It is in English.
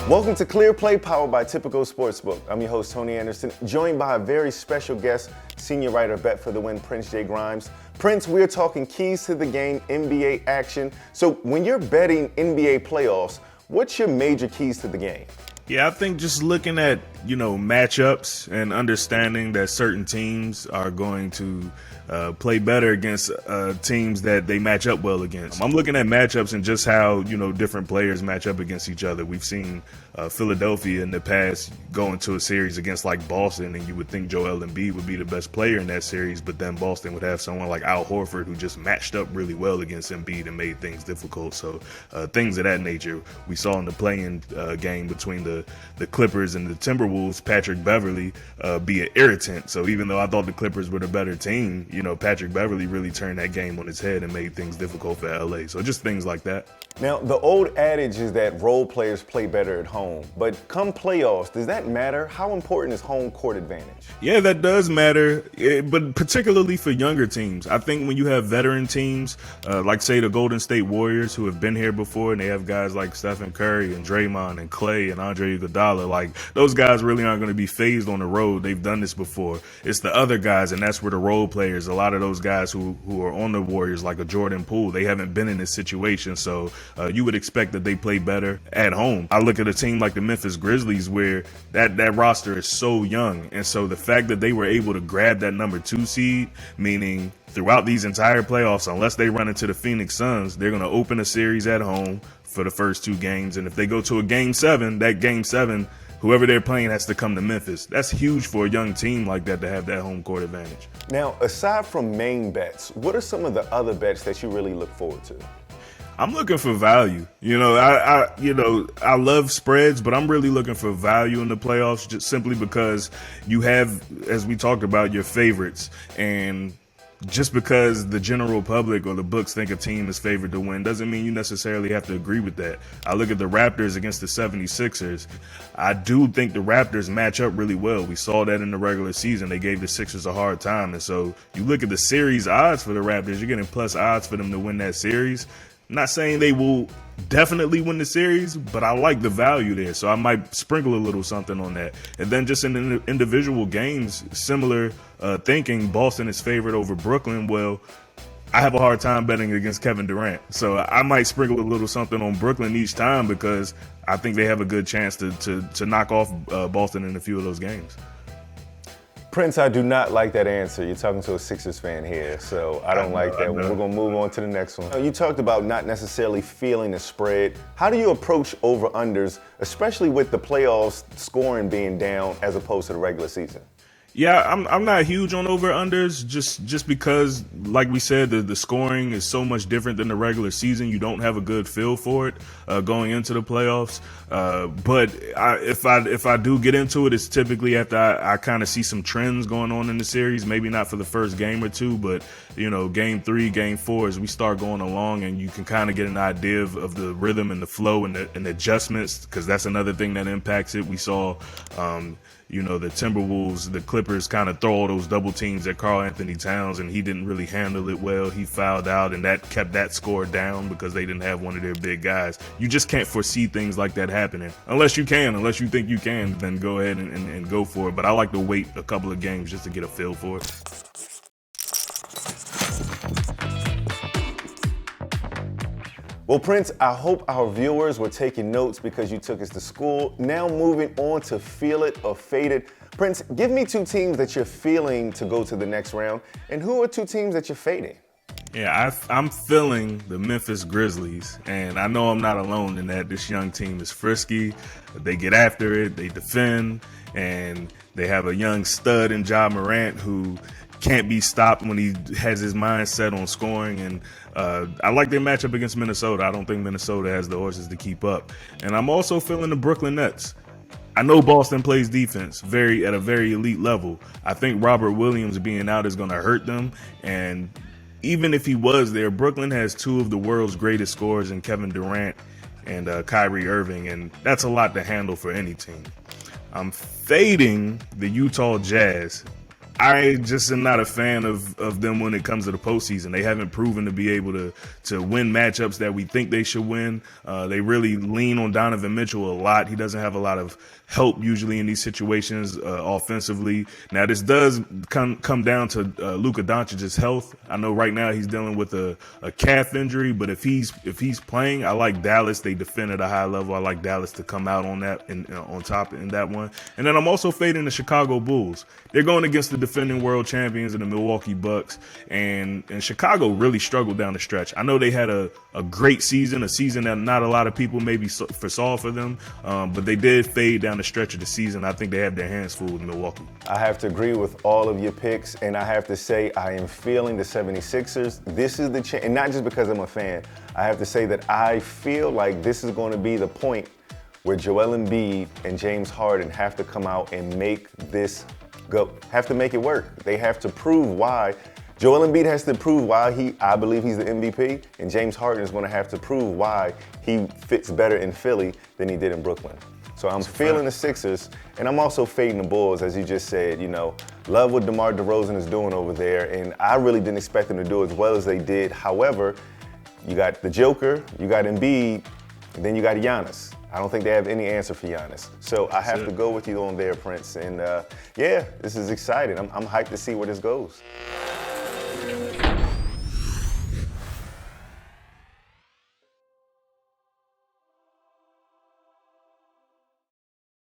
Welcome to Clear Play, powered by Typical Sportsbook. I'm your host, Tony Anderson, joined by a very special guest, senior writer, Bet for the Win, Prince J. Grimes. Prince, we're talking keys to the game, NBA action. So when you're betting NBA playoffs, what's your major keys to the game? Yeah, I think just looking at, matchups and understanding that certain teams are going to play better against teams that they match up well against. I'm looking at matchups and just how, different players match up against each other. We've seen Philadelphia in the past go into a series against like Boston, and you would think Joel Embiid would be the best player in that series, but then Boston would have someone like Al Horford who just matched up really well against Embiid and made things difficult. So things of that nature we saw in the play-in game between the Clippers and the Timberwolves. Patrick Beverley be an irritant. So even though I thought the Clippers were the better team, Patrick Beverley really turned that game on its head and made things difficult for LA. So just things like that. Now, the old adage is that role players play better at home, but come playoffs, does that matter? How important is home court advantage? Yeah, that does matter, but particularly for younger teams. I think when you have veteran teams, like say the Golden State Warriors, who have been here before, and they have guys like Stephen Curry and Draymond and Clay and Andre Iguodala, like those guys really aren't going to be phased on the road. They've done this before. It's the other guys, and that's where the role players, a lot of those guys who are on the Warriors, like a Jordan Poole, they haven't been in this situation, so you would expect that they play better at home. I look at a team like the Memphis Grizzlies where that roster is so young, and so the fact that they were able to grab that number 2 seed, meaning throughout these entire playoffs, unless they run into the Phoenix Suns, they're going to open a series at home for the first 2 games, and if they go to a game 7, that game 7, whoever they're playing has to come to Memphis. That's huge for a young team like that to have that home court advantage. Now, aside from main bets, what are some of the other bets that you really look forward to? I'm looking for value. I love spreads, but I'm really looking for value in the playoffs just simply because you have, as we talked about, your favorites. And just because the general public or the books think a team is favored to win doesn't mean you necessarily have to agree with that. I look at the Raptors against the 76ers. I do think the Raptors match up really well. We saw that in the regular season. They gave the Sixers a hard time. And so you look at the series odds for the Raptors, you're getting plus odds for them to win that series. I'm not saying they will definitely win the series, but I like the value there, so I might sprinkle a little something on that. And then just in the individual games, similar thinking, Boston is favored over Brooklyn. Well, I have a hard time betting against Kevin Durant, so I might sprinkle a little something on Brooklyn each time because I think they have a good chance to knock off Boston in a few of those games. Prince, I do not like that answer. You're talking to a Sixers fan here, so I don't like that one. We're going to move on to the next one. You talked about not necessarily feeling the spread. How do you approach over-unders, especially with the playoffs scoring being down as opposed to the regular season? Yeah, I'm not huge on over-unders just because, like we said, the scoring is so much different than the regular season. You don't have a good feel for it going into the playoffs. But if I do get into it, it's typically after I kind of see some trends going on in the series. Maybe not for the first game or two, but game 3, game 4, as we start going along, and you can kind of get an idea of the rhythm and the flow and the adjustments, because that's another thing that impacts it. We saw the Timberwolves, the Clippers kind of throw all those double teams at Karl Anthony Towns, and he didn't really handle it well. He fouled out, and that kept that score down because they didn't have one of their big guys. You just can't foresee things like that happening. Unless you think you can, then go ahead and go for it. But I like to wait a couple of games just to get a feel for it. Well, Prince, I hope our viewers were taking notes because you took us to school. Now moving on to Feel It or Fade It. Prince, give me 2 teams that you're feeling to go to the next round, and who are 2 teams that you're fading? Yeah, I'm feeling the Memphis Grizzlies, and I know I'm not alone in that. This young team is frisky. They get after it, they defend, and they have a young stud in Ja Morant who can't be stopped when he has his mind set on scoring. And I like their matchup against Minnesota. I don't think Minnesota has the horses to keep up. And I'm also feeling the Brooklyn Nets. I know Boston plays defense at a very elite level. I think Robert Williams being out is going to hurt them. And even if he was there, Brooklyn has 2 of the world's greatest scorers in Kevin Durant and Kyrie Irving. And that's a lot to handle for any team. I'm fading the Utah Jazz. I just am not a fan of them when it comes to the postseason. They haven't proven to be able to win matchups that we think they should win. They really lean on Donovan Mitchell a lot. He doesn't have a lot of help usually in these situations offensively. Now, this does come down to Luka Doncic's health. I know right now he's dealing with a calf injury, but if he's playing, I like Dallas. They defend at a high level. I like Dallas to come out on that and on top in that one. And then I'm also fading the Chicago Bulls. They're going against the defending world champions in the Milwaukee Bucks, and Chicago really struggled down the stretch. I know they had a great season, a season that not a lot of people maybe foresaw for them, but they did fade down the stretch of the season. I think they have their hands full with Milwaukee. I have to agree with all of your picks, and I have to say I am feeling the 76ers. This is the chance, and not just because I'm a fan. I have to say that I feel like this is going to be the point where Joel Embiid and James Harden have to come out and make this go, have to make it work. They have to prove why. Joel Embiid has to prove why I believe he's the MVP, and James Harden is going to have to prove why he fits better in Philly than he did in Brooklyn. So I'm feeling the Sixers, and I'm also fading the Bulls, as you just said. You know, love what DeMar DeRozan is doing over there, and I really didn't expect them to do as well as they did. However, you got the Joker, you got Embiid, and then you got Giannis. I don't think they have any answer for Giannis. So I have to go with you on there, Prince. And yeah, this is exciting. I'm hyped to see where this goes.